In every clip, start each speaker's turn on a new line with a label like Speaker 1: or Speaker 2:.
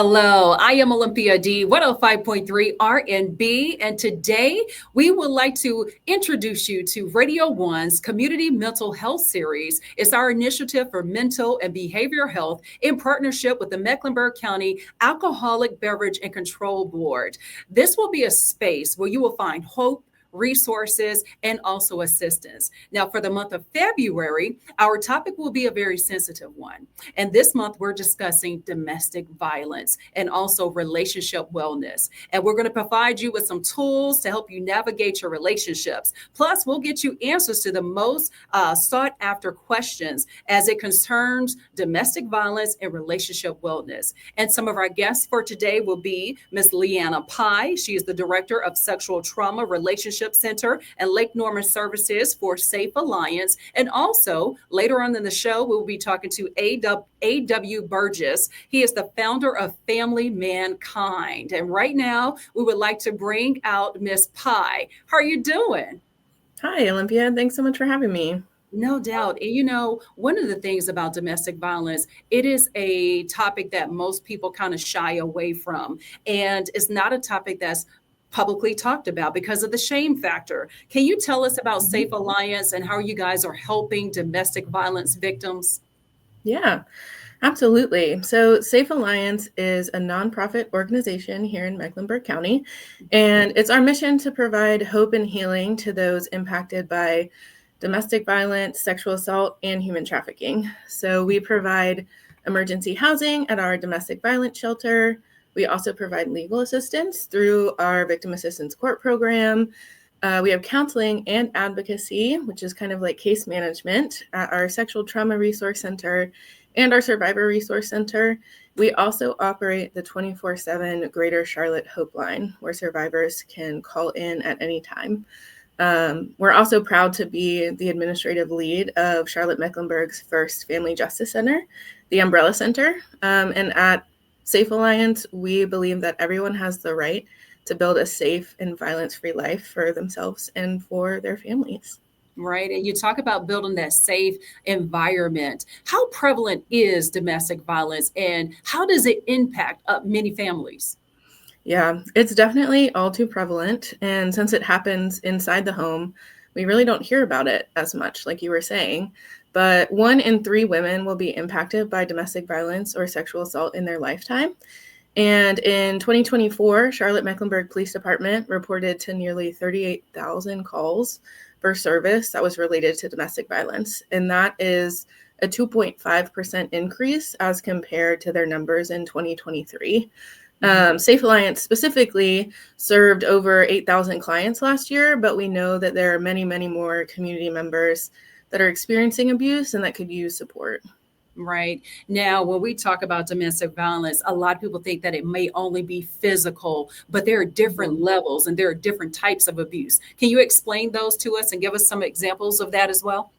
Speaker 1: Hello, I am Olympia D, 105.3 RNB, and today we would like to introduce you to Radio One's Community Mental Health Series. It's our initiative for mental and behavioral health in partnership with the Mecklenburg County Alcoholic Beverage and Control Board. This will be a space where you will find hope, resources, and also assistance. Now, for the month of February, our topic will be a very sensitive one. And this month, we're discussing domestic violence and also relationship wellness. And we're going to provide you with some tools to help you navigate your relationships. Plus, we'll get you answers to the most sought after questions as it concerns domestic violence and relationship wellness. And some of our guests for today will be Ms. Leanna Pai. She is the Director of Sexual Trauma Relationship Center and Lake Norman Services for Safe Alliance. And also, later on in the show, we'll be talking to A.W. Burgess. He is the founder of Family Mankind. And right now, we would like to bring out Miss Pai. How are you doing?
Speaker 2: Hi, Olympia. Thanks so much for having me.
Speaker 1: No doubt. And one of the things about domestic violence, it is a topic that most people kind of shy away from. And it's not a topic that's publicly talked about because of the shame factor. Can you tell us about Safe Alliance and how you guys are helping domestic violence victims?
Speaker 2: Yeah, absolutely. So, Safe Alliance is a nonprofit organization here in Mecklenburg County, and it's our mission to provide hope and healing to those impacted by domestic violence, sexual assault, and human trafficking. So, we provide emergency housing at our domestic violence shelter. We also provide legal assistance through our Victim Assistance Court program. We have counseling and advocacy, which is kind of like case management at our Sexual Trauma Resource Center and our Survivor Resource Center. We also operate the 24/7 Greater Charlotte Hope Line, where survivors can call in at any time. We're also proud to be the administrative lead of Charlotte Mecklenburg's first Family Justice Center, the Umbrella Center. And at Safe Alliance, we believe that everyone has the right to build a safe and violence-free life for themselves and for their families.
Speaker 1: Right. And you talk about building that safe environment. How prevalent is domestic violence and how does it impact many families?
Speaker 2: Yeah, it's definitely all too prevalent. And since it happens inside the home, we really don't hear about it as much, like you were saying. But 1 in 3 women will be impacted by domestic violence or sexual assault in their lifetime. And in 2024, Charlotte Mecklenburg Police Department reported to nearly 38,000 calls for service that was related to domestic violence. And that is a 2.5% increase as compared to their numbers in 2023. Safe Alliance specifically served over 8,000 clients last year, but we know that there are many, many more community members that are experiencing abuse and that could use support.
Speaker 1: Right. Now, when we talk about domestic violence, a lot of people think that it may only be physical, but there are different levels and there are different types of abuse. Can you explain those to us and give us some examples of that as well?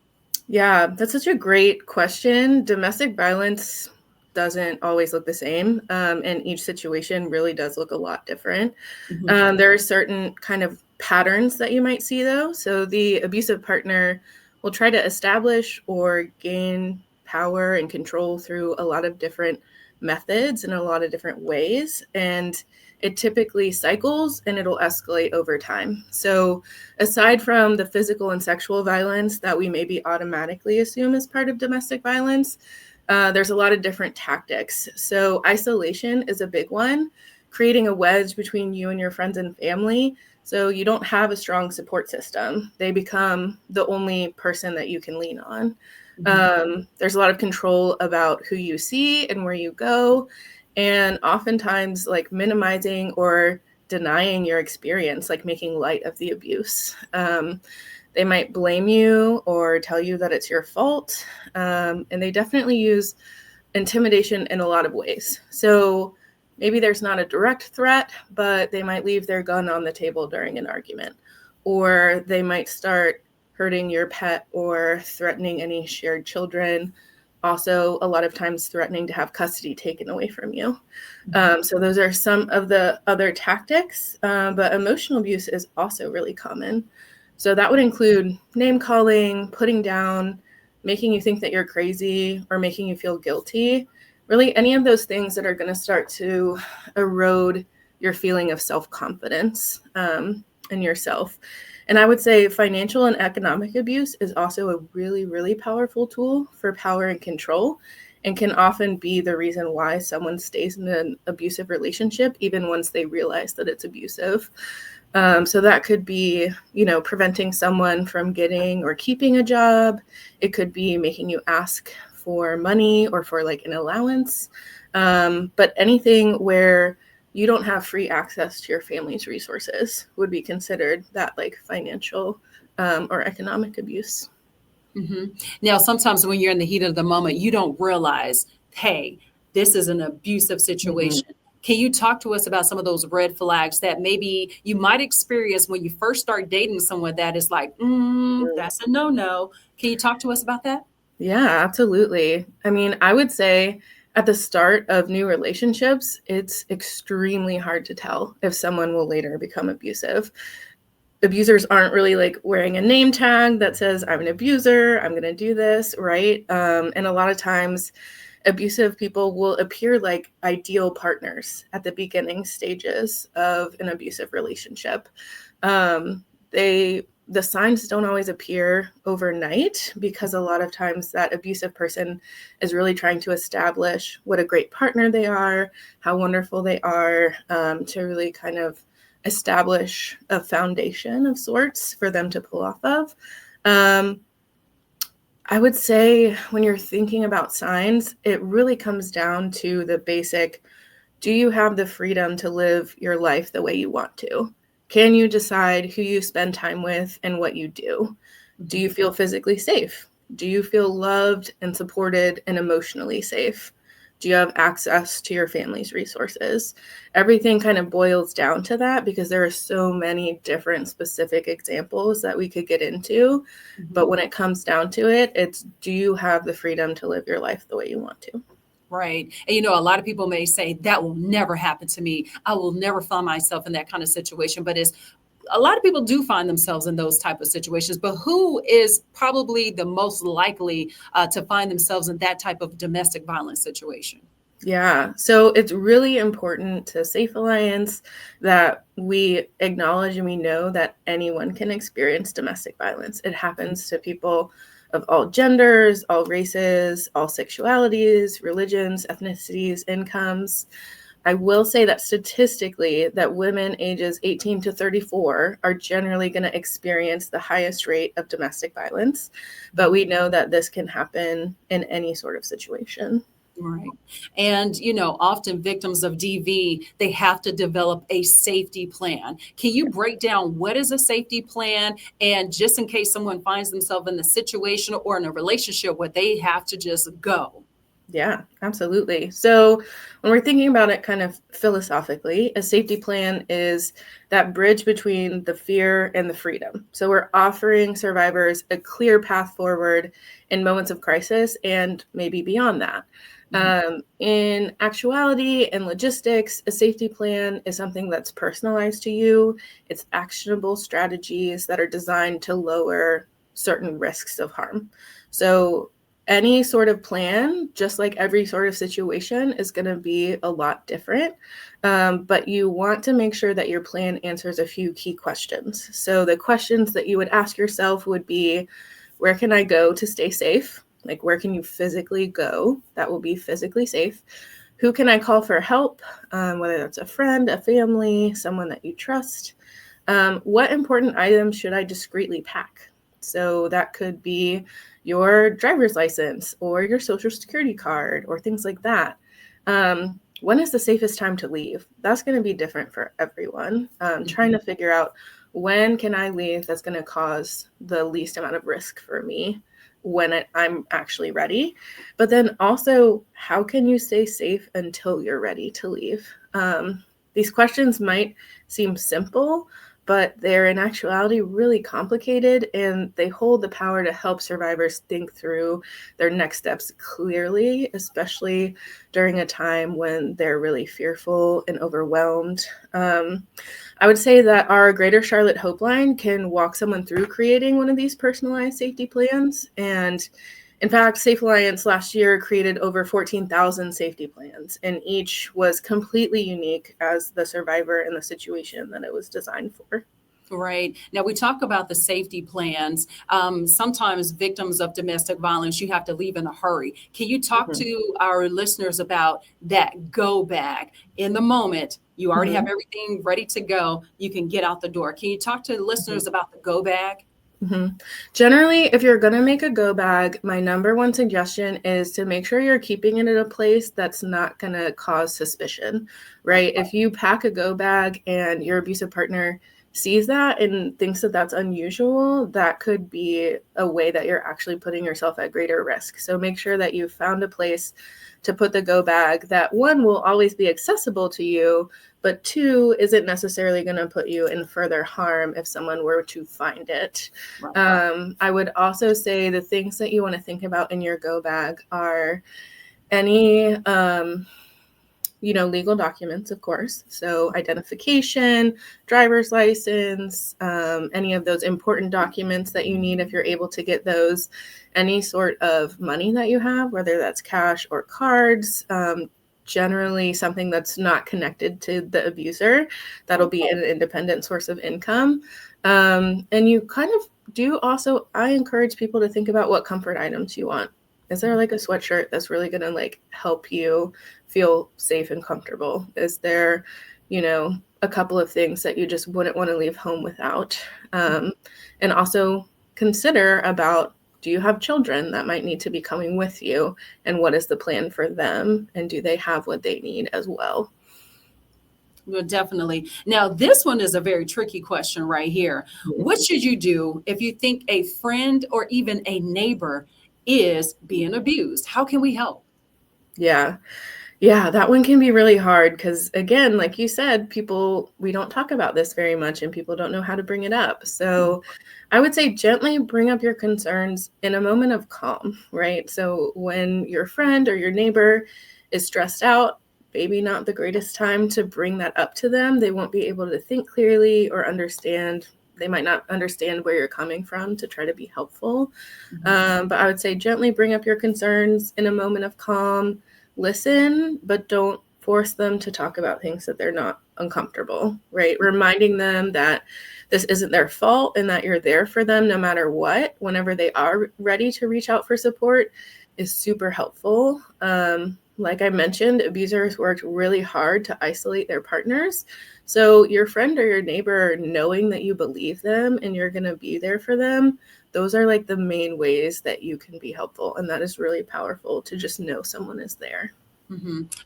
Speaker 2: Yeah, that's such a great question. Domestic violence doesn't always look the same, and each situation really does look a lot different. There are certain kind of patterns that you might see, though. So the abusive partner will try to establish or gain power and control through a lot of different methods and a lot of different ways. And it typically cycles and it'll escalate over time. So aside from the physical and sexual violence that we maybe automatically assume is part of domestic violence, there's a lot of different tactics. So isolation is a big one, creating a wedge between you and your friends and family. So you don't have a strong support system. They become the only person that you can lean on. There's a lot of control about who you see and where you go, and oftentimes like minimizing or denying your experience, like making light of the abuse. They might blame you or tell you that it's your fault, and they definitely use intimidation in a lot of ways. So maybe there's not a direct threat, but they might leave their gun on the table during an argument, or they might start hurting your pet or threatening any shared children. Also, a lot of times threatening to have custody taken away from you. So those are some of the other tactics, but emotional abuse is also really common. So that would include name calling, putting down, making you think that you're crazy, or making you feel guilty. really any of those things that are going to start to erode your feeling of self-confidence in yourself. And I would say financial and economic abuse is also a really, really powerful tool for power and control, and can often be the reason why someone stays in an abusive relationship, even once they realize that it's abusive. So that could be, preventing someone from getting or keeping a job. It could be making you ask for money or for like an allowance. But anything where you don't have free access to your family's resources would be considered that like financial or economic abuse.
Speaker 1: Mm-hmm. Now, sometimes when you're in the heat of the moment, you don't realize, hey, this is an abusive situation.
Speaker 2: Mm-hmm.
Speaker 1: Can you talk to us about some of those red flags that maybe you might experience when you first start dating someone that is like, that's a no-no? Can you talk to us about that?
Speaker 2: Yeah, absolutely. I mean, I would say at the start of new relationships, it's extremely hard to tell if someone will later become abusive. Abusers aren't really like wearing a name tag that says, I'm an abuser, I'm going to do this, right? And a lot of times, abusive people will appear like ideal partners at the beginning stages of an abusive relationship. The signs don't always appear overnight, because a lot of times that abusive person is really trying to establish what a great partner they are, how wonderful they are, to really kind of establish a foundation of sorts for them to pull off of. I would say when you're thinking about signs, it really comes down to the basic, do you have the freedom to live your life the way you want to? Can you decide who you spend time with and what you do? Do you feel physically safe? Do you feel loved and supported and emotionally safe? Do you have access to your family's resources? Everything kind of boils down to that, because there are so many different specific examples that we could get into. But when it comes down to it, it's, do you have the freedom to live your life the way you want to?
Speaker 1: Right. And a lot of people may say that will never happen to me. I will never find myself in that kind of situation. But it's a lot of people do find themselves in those type of situations. But who is probably the most likely to find themselves in that type of domestic violence situation?
Speaker 2: Yeah, so it's really important to Safe Alliance that we acknowledge and we know that anyone can experience domestic violence. It happens to people of all genders, all races, all sexualities, religions, ethnicities, incomes. I will say that statistically, that women ages 18 to 34 are generally going to experience the highest rate of domestic violence, but we know that this can happen in any sort of situation.
Speaker 1: Right. And, often victims of DV, they have to develop a safety plan. Can you break down what is a safety plan? And just in case someone finds themselves in a situation or in a relationship where they have to just go.
Speaker 2: Yeah, absolutely. So when we're thinking about it kind of philosophically, a safety plan is that bridge between the fear and the freedom. So we're offering survivors a clear path forward in moments of crisis and maybe beyond that. In actuality and logistics, a safety plan is something that's personalized to you. It's actionable strategies that are designed to lower certain risks of harm. So any sort of plan, just like every sort of situation, is going to be a lot different. But you want to make sure that your plan answers a few key questions. So the questions that you would ask yourself would be, where can I go to stay safe? Like, where can you physically go that will be physically safe? Who can I call for help? Whether that's a friend, a family, someone that you trust. What important items should I discreetly pack? So that could be your driver's license or your social security card or things like that. When is the safest time to leave? That's going to be different for everyone. Trying to figure out, when can I leave that's going to cause the least amount of risk for me when I'm actually ready. But then also, how can you stay safe until you're ready to leave? These questions might seem simple, but they're in actuality really complicated, and they hold the power to help survivors think through their next steps clearly, especially during a time when they're really fearful and overwhelmed. I would say that our Greater Charlotte Hope Line can walk someone through creating one of these personalized safety plans. And In fact, Safe Alliance last year created over 14,000 safety plans, and each was completely unique as the survivor and the situation that it was designed for.
Speaker 1: Right. Now, we talk about the safety plans. Sometimes victims of domestic violence, you have to leave in a hurry. Can you talk
Speaker 2: Mhm.
Speaker 1: to our listeners about that go bag in the moment? You already have
Speaker 2: Mhm.
Speaker 1: everything ready to go. You can get out the door. Can you talk to the
Speaker 2: Mhm.
Speaker 1: listeners about the go bag?
Speaker 2: Mhm. Generally, if you're going to make a go bag, my number one suggestion is to make sure you're keeping it in a place that's not going to cause suspicion, right? If you pack a go bag and your abusive partner sees that and thinks that that's unusual, that could be a way that you're actually putting yourself at greater risk. So make sure that you've found a place to put the go bag that, one, will always be accessible to you, but two, isn't necessarily going to put you in further harm if someone were to find it.
Speaker 1: Right.
Speaker 2: I would also say the things that you want to think about in your go bag are any legal documents, of course. So identification, driver's license, any of those important documents that you need if you're able to get those, any sort of money that you have, whether that's cash or cards, generally something that's not connected to the abuser. That'll be an independent source of income. And you kind of do also, I encourage people to think about what comfort items you want. Is there like a sweatshirt that's really going to like help you feel safe and comfortable? Is there, a couple of things that you just wouldn't want to leave home without? And also consider about, do you have children that might need to be coming with you? And what is the plan for them? And do they have what they need as well?
Speaker 1: Well, definitely. Now, this one is a very tricky question right here. What should you do if you think a friend or even a neighbor is being abused? How can we help?
Speaker 2: Yeah. Yeah, that one can be really hard because, again, like you said, we don't talk about this very much and people don't know how to bring it up. So I would say gently bring up your concerns in a moment of calm, right? So when your friend or your neighbor is stressed out, maybe not the greatest time to bring that up to them. They won't be able to think clearly or understand. They might not understand where you're coming from to try to be helpful. But I would say gently bring up your concerns in a moment of calm. Listen, but don't force them to talk about things that they're not uncomfortable, right? Reminding them that this isn't their fault and that you're there for them no matter what, whenever they are ready to reach out for support, is super helpful. Like I mentioned, abusers worked really hard to isolate their partners. So your friend or your neighbor knowing that you believe them and you're going to be there for them, those are like the main ways that you can be helpful. And that is really powerful to just know someone is there.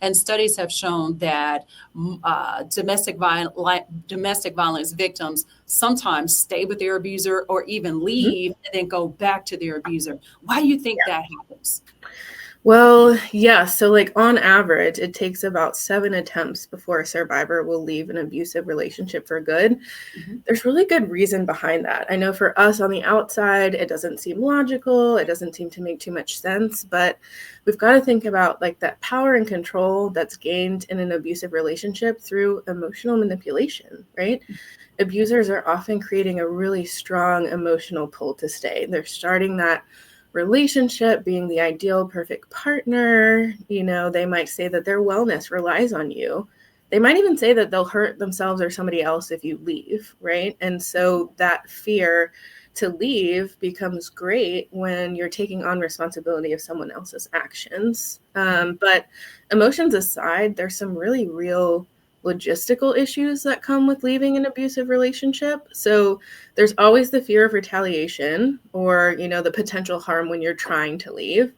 Speaker 1: And studies have shown that domestic violence victims sometimes stay with their abuser or even
Speaker 2: Mhm.
Speaker 1: leave and then go back to their abuser. Why do you think that happens?
Speaker 2: Well, yeah. So, like on average, it takes about 7 attempts before a survivor will leave an abusive relationship for good.
Speaker 1: Mhm.
Speaker 2: There's really good reason behind that. I know for us on the outside, it doesn't seem logical. It doesn't seem to make too much sense, but we've got to think about like that power and control that's gained in an abusive relationship through emotional manipulation, right? Abusers are often creating a really strong emotional pull to stay. They're starting that relationship being the ideal perfect partner. They might say that their wellness relies on you. They might even say that they'll hurt themselves or somebody else if you leave, right? And so that fear to leave becomes great when you're taking on responsibility of someone else's actions. But emotions aside, there's some really real logistical issues that come with leaving an abusive relationship. So there's always the fear of retaliation or, the potential harm when you're trying to leave.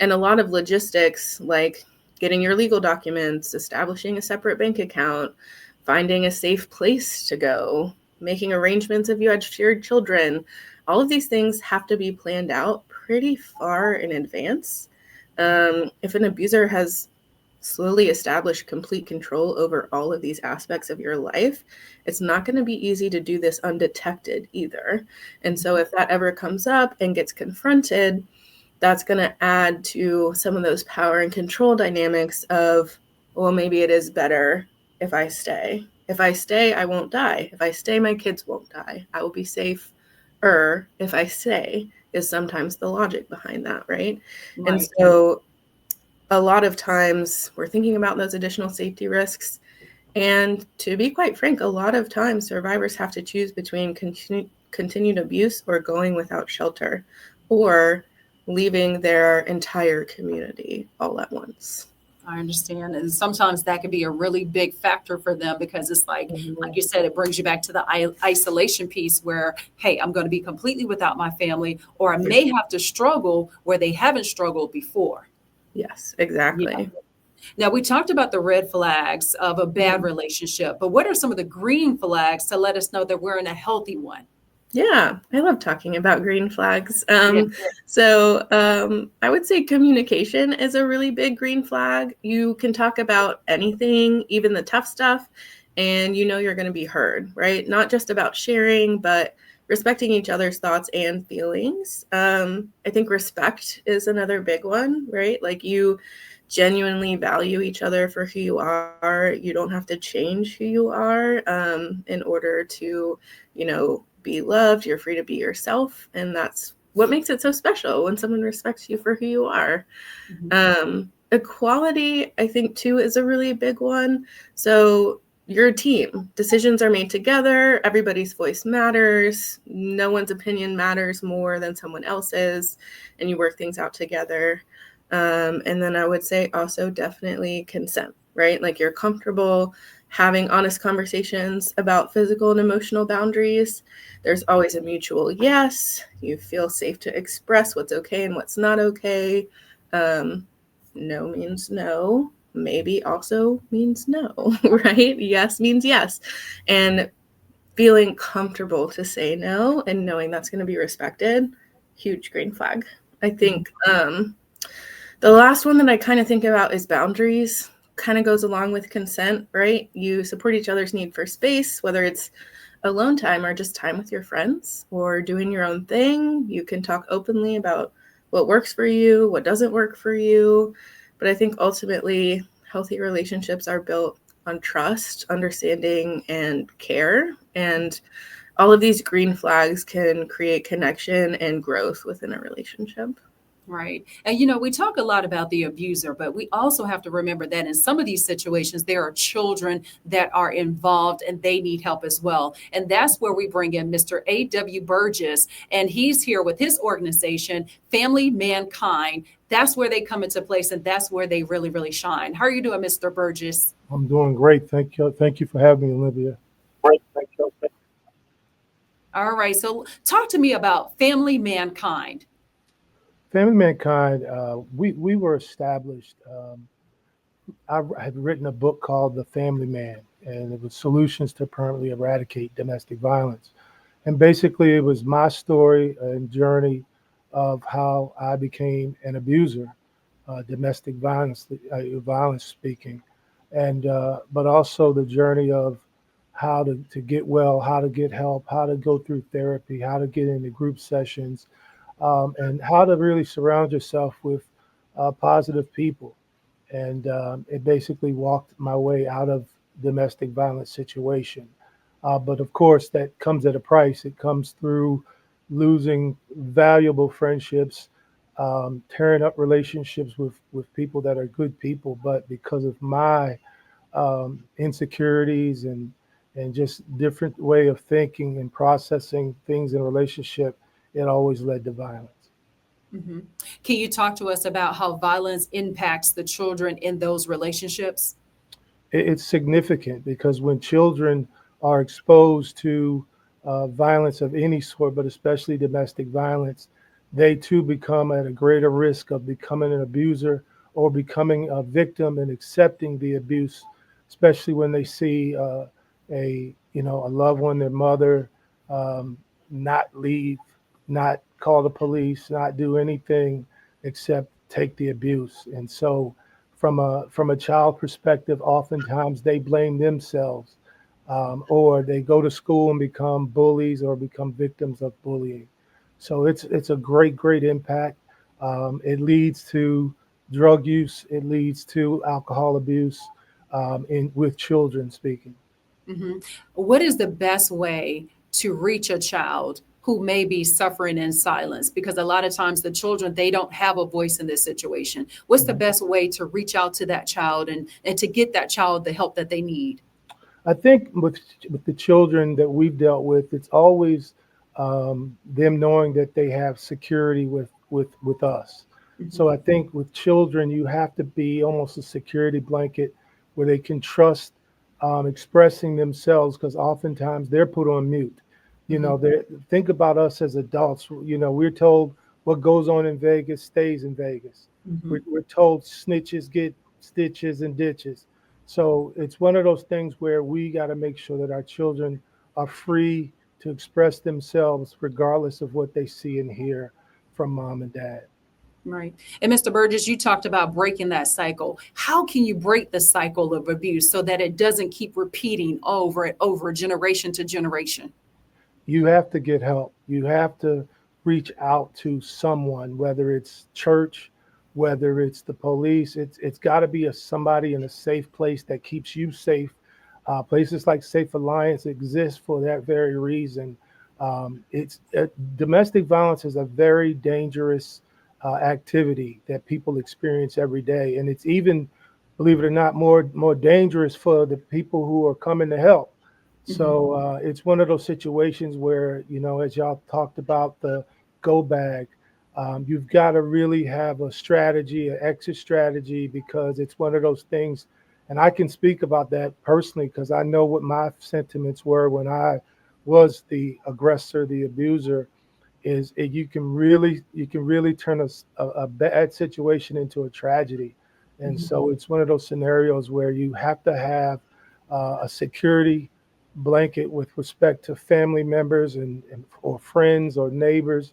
Speaker 2: And a lot of logistics like getting your legal documents, establishing a separate bank account, finding a safe place to go, making arrangements if you had shared children. All of these things have to be planned out pretty far in advance. If an abuser has slowly established complete control over all of these aspects of your life, it's not going to be easy to do this undetected either. And so if that ever comes up and gets confronted, that's going to add to some of those power and control dynamics of, well, maybe it is better if I stay. If I stay, I won't die. If I stay, my kids won't die. I will be safe. If I stay is sometimes the logic behind that, right? And
Speaker 1: Right.
Speaker 2: so a lot of times we're thinking about those additional safety risks. And to be quite frank, a lot of times survivors have to choose between continued abuse or going without shelter or leaving their entire community all at once.
Speaker 1: I understand. And sometimes that can be a really big factor for them because it's like you said, it brings you back to the isolation piece where, hey, I'm going to be completely without my family, or I may have to struggle where they haven't struggled before.
Speaker 2: Yes,
Speaker 1: Yeah.
Speaker 2: exactly.
Speaker 1: Now, we talked about the red flags of a bad relationship, but what are some of the green flags to let us know that we're in a healthy one?
Speaker 2: Yeah, I love talking about green flags.
Speaker 1: Yeah.
Speaker 2: I would say communication is a really big green flag. You can talk about anything, even the tough stuff, and you know you're going to be heard, right? Not just about sharing, but respecting each other's thoughts and feelings. I think respect is another big one, right? Like you genuinely value each other for who you are. You don't have to change who you are in order to, be loved. You're free to be yourself. And that's what makes it so special when someone respects you for who you are. Equality, I think, too, is a really big one. So your team, decisions are made together. Everybody's voice matters. No one's opinion matters more than someone else's, and you work things out together. And then I would say also definitely consent, right? Like you're comfortable having honest conversations about physical and emotional boundaries. There's always a mutual yes. You feel safe to express what's okay and what's not okay. No means no. Maybe also means no, right? Yes means yes. And feeling comfortable to say no and knowing that's going to be respected, huge green flag. I think the last one that I kind of think about is boundaries. Kind of goes along with consent, right? You support each other's need for space, whether it's alone time or just time with your friends or doing your own thing. You can talk openly about what works for you, what doesn't work for you. But I think ultimately, healthy relationships are built on trust, understanding, and care. And all of these green flags can create connection and growth within a relationship.
Speaker 1: Right. And, we talk a lot about the abuser, but we also have to remember that in some of these situations, there are children that are involved and they need help as well. And that's where we bring in Mr. A.W. Burgess, and he's here with his organization, Family Mankind. That's where they come into place, and that's where they really, really shine. How are you doing, Mr. Burgess?
Speaker 3: I'm doing great. Thank you. Thank you for having me, Olivia.
Speaker 1: Great. Thank you. All right. So talk to me about Family Mankind.
Speaker 3: Family Mankind, we were established. I had written a book called The Family Man, and it was solutions to permanently eradicate domestic violence. And basically, it was my story and journey of how I became an abuser, domestic violence speaking, and but also the journey of how to get well, how to get help, how to go through therapy, how to get into group sessions, and how to really surround yourself with positive people. And it basically walked my way out of domestic violence situation. But of course, that comes at a price. It comes through losing valuable friendships, tearing up relationships with people that are good people, but because of my insecurities and just different way of thinking and processing things in a relationship, it always led to violence.
Speaker 1: Mhm. Can you talk to us about how violence impacts the children in those relationships?
Speaker 3: It's significant because when children are exposed to violence of any sort, but especially domestic violence, they too become at a greater risk of becoming an abuser or becoming a victim and accepting the abuse, especially when they see a loved one, their mother, um, not leave, not call the police, not do anything except take the abuse. And so from a child perspective, oftentimes they blame themselves, or they go to school and become bullies or become victims of bullying. So it's a great impact. It leads to drug use. It leads to alcohol abuse in with children speaking.
Speaker 1: Mhm. What is the best way to reach a child who may be suffering in silence? Because a lot of times the children, they don't have a voice in this situation. What's the best way to reach out to that child and to get that child the help that they need?
Speaker 3: I think with the children that we've dealt with, it's always them knowing that they have security with us. So I think with children, you have to be almost a security blanket where they can trust expressing themselves, because oftentimes they're put on mute. You know, think about us as adults. You know, we're told what goes on in Vegas stays in Vegas. We're told snitches get stitches and ditches. So it's one of those things where we got to make sure that our children are free to express themselves regardless of what they see and hear from mom and dad.
Speaker 1: Right. And Mr. Burgess, you talked about breaking that cycle. How can you break the cycle of abuse so that it doesn't keep repeating over and over, generation to generation?
Speaker 3: You have to get help. You have to reach out to someone, whether it's church, whether it's the police. It's got to be somebody in a safe place that keeps you safe. Places like Safe Alliance exist for that very reason. Domestic violence is a very dangerous activity that people experience every day, and it's even, believe it or not, more dangerous for the people who are coming to help. So it's one of those situations where, you know, as y'all talked about the go bag, you've got to really have a strategy, an exit strategy, because it's one of those things. And I can speak about that personally because I know what my sentiments were when I was the aggressor, the abuser. You can really turn a bad situation into a tragedy. And so it's one of those scenarios where you have to have a security blanket with respect to family members and or friends or neighbors.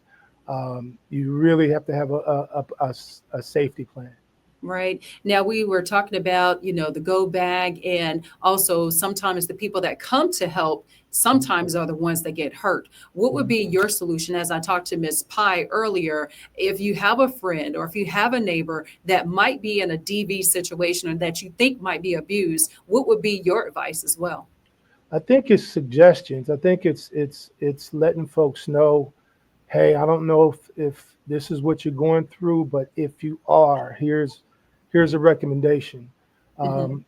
Speaker 3: You really have to have a safety plan.
Speaker 1: Right. Now, we were talking about, the go bag, and also sometimes the people that come to help sometimes are the ones that get hurt. What would be your solution? As I talked to Ms. Pai earlier, if you have a friend or if you have a neighbor that might be in a DV situation or that you think might be abused, what would be your advice as well?
Speaker 3: I think it's suggestions. I think it's letting folks know, hey, I don't know if this is what you're going through, but if you are, here's a recommendation.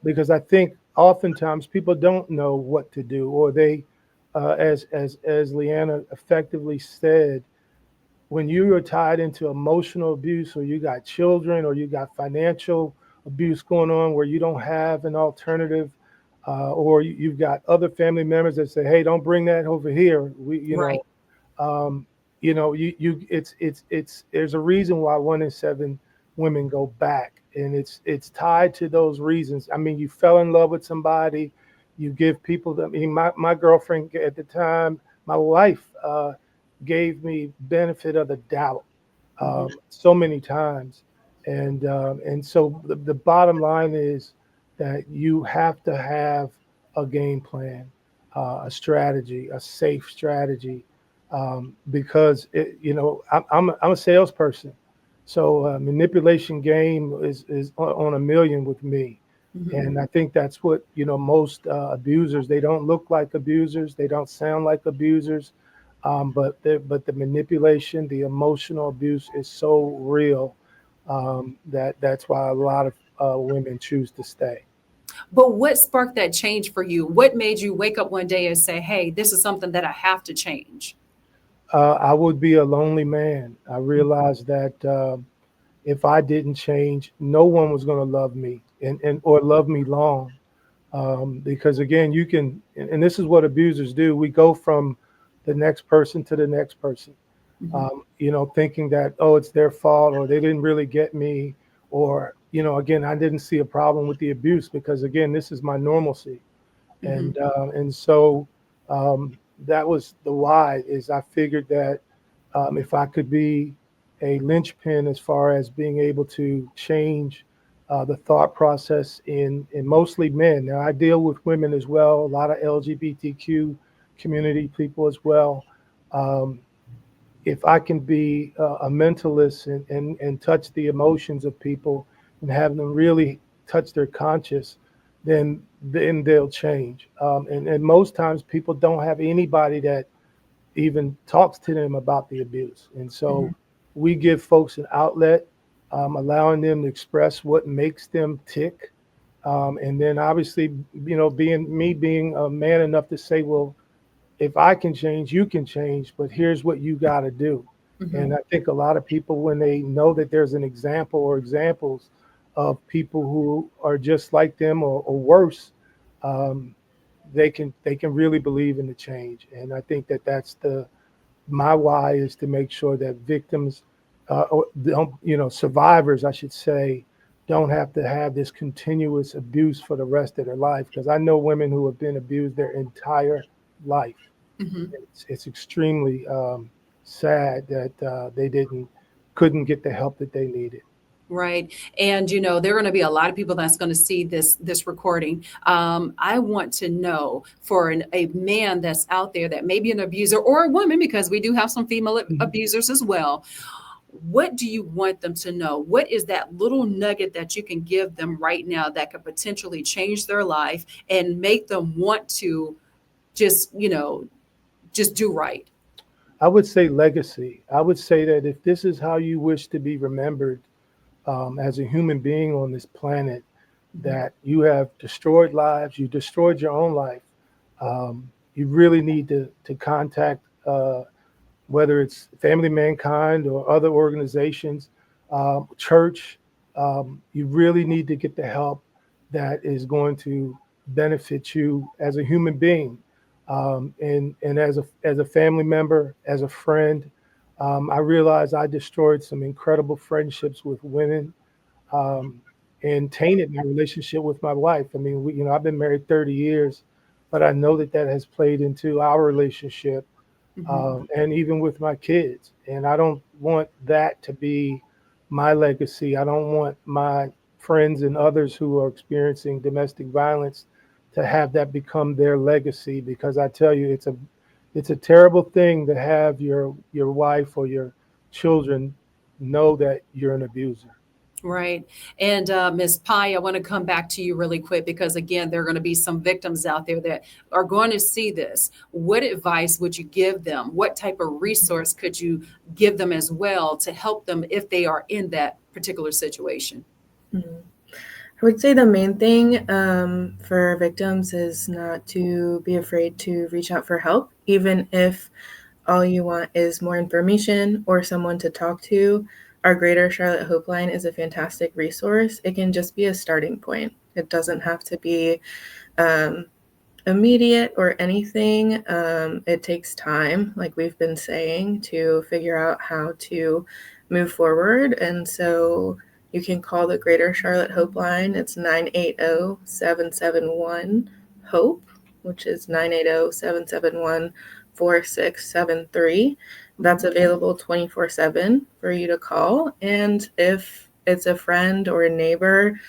Speaker 3: Because I think oftentimes people don't know what to do, or they, as Leanna effectively said, when you are tied into emotional abuse, or you got children, or you got financial abuse going on where you don't have an alternative, or you've got other family members that say, "Hey, don't bring that over here."
Speaker 1: Right.
Speaker 3: It's there's a reason why 1 in 7 women go back, and it's tied to those reasons. I mean, you fell in love with somebody, you give people. I mean, my girlfriend at the time, my wife, gave me benefit of the doubt so many times, and so the bottom line is that you have to have a game plan, a strategy, a safe strategy, because I'm a salesperson, so manipulation game is on a million with me. And I think that's what, most abusers, they don't look like abusers, they don't sound like abusers, but the manipulation, the emotional abuse is so real, that's why a lot of women choose to stay.
Speaker 1: But what sparked that change for you? What made you wake up one day and say, hey, this is something that I have to change?
Speaker 3: I would be a lonely man. I realized that if I didn't change, no one was going to love me and or love me long. Because again, you can, and this is what abusers do. We go from the next person to the next person, thinking that, oh, it's their fault, or they didn't really get me, or, again, I didn't see a problem with the abuse because, again, this is my normalcy. And so that was the why. Is I figured that if I could be a linchpin as far as being able to change the thought process in mostly men. Now I deal with women as well, a lot of LGBTQ community people as well. Um, if I can be a mentalist and touch the emotions of people and have them really touch their conscious, then they'll change. And most times people don't have anybody that even talks to them about the abuse. And so
Speaker 1: Mhm.
Speaker 3: we give folks an outlet, allowing them to express what makes them tick. And then obviously, being a man enough to say, well, if I can change, you can change, but here's what you got to do. And
Speaker 1: Mhm.
Speaker 3: I think a lot of people, when they know that there's an example or examples of people who are just like them or worse, um, they can really believe in the change. And I think that that's my why is to make sure that victims, or don't, survivors, I should say, don't have to have this continuous abuse for the rest of their life. Because I know women who have been abused their entire life.
Speaker 1: Mhm.
Speaker 3: It's extremely sad that couldn't get the help that they needed.
Speaker 1: Right. And there are going to be a lot of people that's going to see this recording. I want to know for a man that's out there that may be an abuser, or a woman, because we do have some female
Speaker 3: Mhm.
Speaker 1: abusers as well. What do you want them to know? What is that little nugget that you can give them right now that could potentially change their life and make them want to just, just do right?
Speaker 3: I would say legacy. I would say that if this is how you wish to be remembered, as a human being on this planet,
Speaker 1: Mhm.
Speaker 3: that you have destroyed lives, you destroyed your own life. You really need to contact, whether it's Family Mankind or other organizations, church. You really need to get the help that is going to benefit you as a human being, and as a family member, as a friend. I realized I destroyed some incredible friendships with women, um, and tainted my relationship with my wife. I mean, I've been married 30 years, but I know that that has played into our relationship,
Speaker 1: Mhm.
Speaker 3: and even with my kids. And I don't want that to be my legacy. I don't want my friends and others who are experiencing domestic violence to have that become their legacy, because I tell you, it's a terrible thing to have your wife or your children know that you're an abuser.
Speaker 1: Right. And Ms. Pai, I want to come back to you really quick because, again, there are going to be some victims out there that are going to see this. What advice would you give them? What type of resource could you give them as well to help them if they are in that particular situation?
Speaker 2: Mhm. I would say the main thing for victims is not to be afraid to reach out for help, even if all you want is more information or someone to talk to. Our Greater Charlotte Hope Line is a fantastic resource. It can just be a starting point. It doesn't have to be um, immediate or anything. It takes time, like we've been saying, to figure out how to move forward. And so you can call the Greater Charlotte Hope Line. It's 980-771-HOPE, which is 980-771-4673. That's
Speaker 1: Mhm.
Speaker 2: available 24/7 for you to call. And if it's a friend or a neighbor,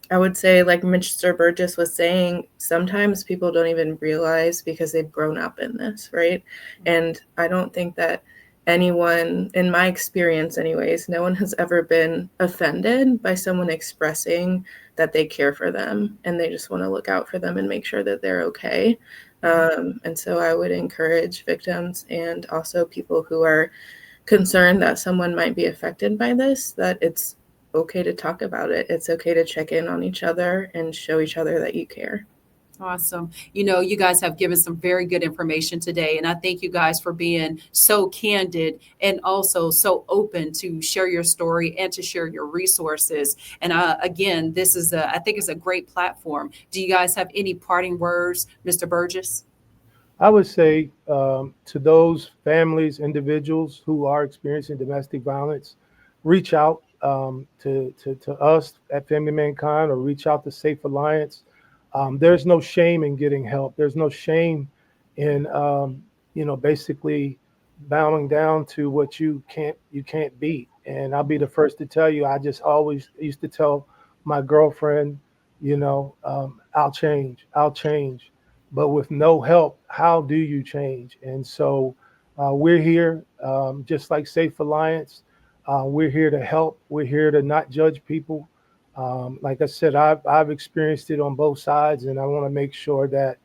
Speaker 2: I would say, like Mr. Burgess was saying, sometimes people don't even realize because they've grown up in this, right? And I don't think that anyone, in my experience anyways, no one has ever been offended by someone expressing that they care for them and they just want to look out for them and make sure that they're okay. And so I would encourage victims and also people who are concerned that someone might be affected by this, that it's okay to talk about it. It's okay to check in on each other and show each other that you care.
Speaker 1: Awesome. You guys have given some very good information today. And I thank you guys for being so candid and also so open to share your story and to share your resources. And again, I think it's a great platform. Do you guys have any parting words, Mr. Burgess?
Speaker 3: I would say, to those families, individuals who are experiencing domestic violence, reach out, to us at Family Mankind, or reach out to Safe Alliance. There's no shame in getting help. There's no shame in, basically bowing down to what you can't beat. And I'll be the first to tell you, I just always used to tell my girlfriend, I'll change, but with no help, how do you change? And so, we're here, just like Safe Alliance. We're here to help. We're here to not judge people. Like I said, I've experienced it on both sides, and I want to make sure that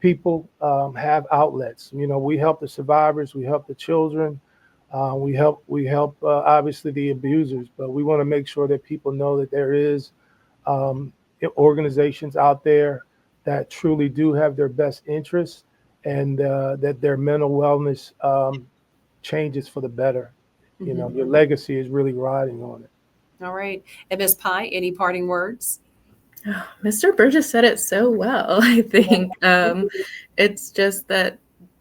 Speaker 3: people have outlets. You know, we help the survivors, we help the children, we help obviously the abusers, but we want to make sure that people know that there is organizations out there that truly do have their best interests, and that their mental wellness changes for the better. You know, your legacy is really riding on it.
Speaker 1: All right. And Ms. Pai, any parting words?
Speaker 2: Oh, Mr. Burgess said it so well, I think. It's just that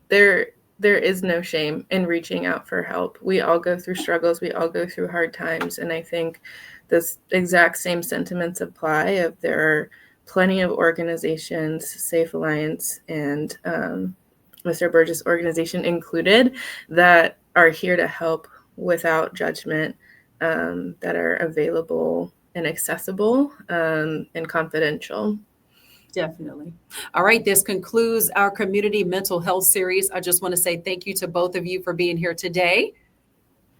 Speaker 2: there is no shame in reaching out for help. We all go through struggles. We all go through hard times. And I think this exact same sentiments apply. If there are plenty of organizations, Safe Alliance and Mr. Burgess' organization included, that are here to help without judgment, that are available and accessible and confidential.
Speaker 1: Definitely. All right. This concludes our community mental health series. I just want to say thank you to both of you for being here today.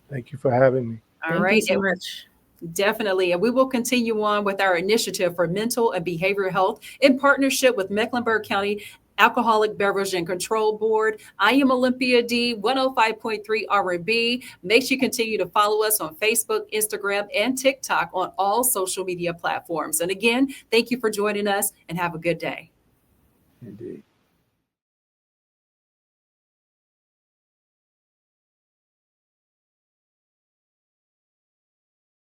Speaker 3: Thank you for having me.
Speaker 1: All
Speaker 2: Thank
Speaker 1: right.
Speaker 2: you so much.
Speaker 1: Definitely. And we will continue on with our initiative for mental and behavioral health in partnership with Mecklenburg County Alcoholic Beverage and Control Board. I am Olympia D, 105.3 R&B. Make sure you continue to follow us on Facebook, Instagram, and TikTok on all social media platforms. And again, thank you for joining us and have a good day.
Speaker 3: Indeed.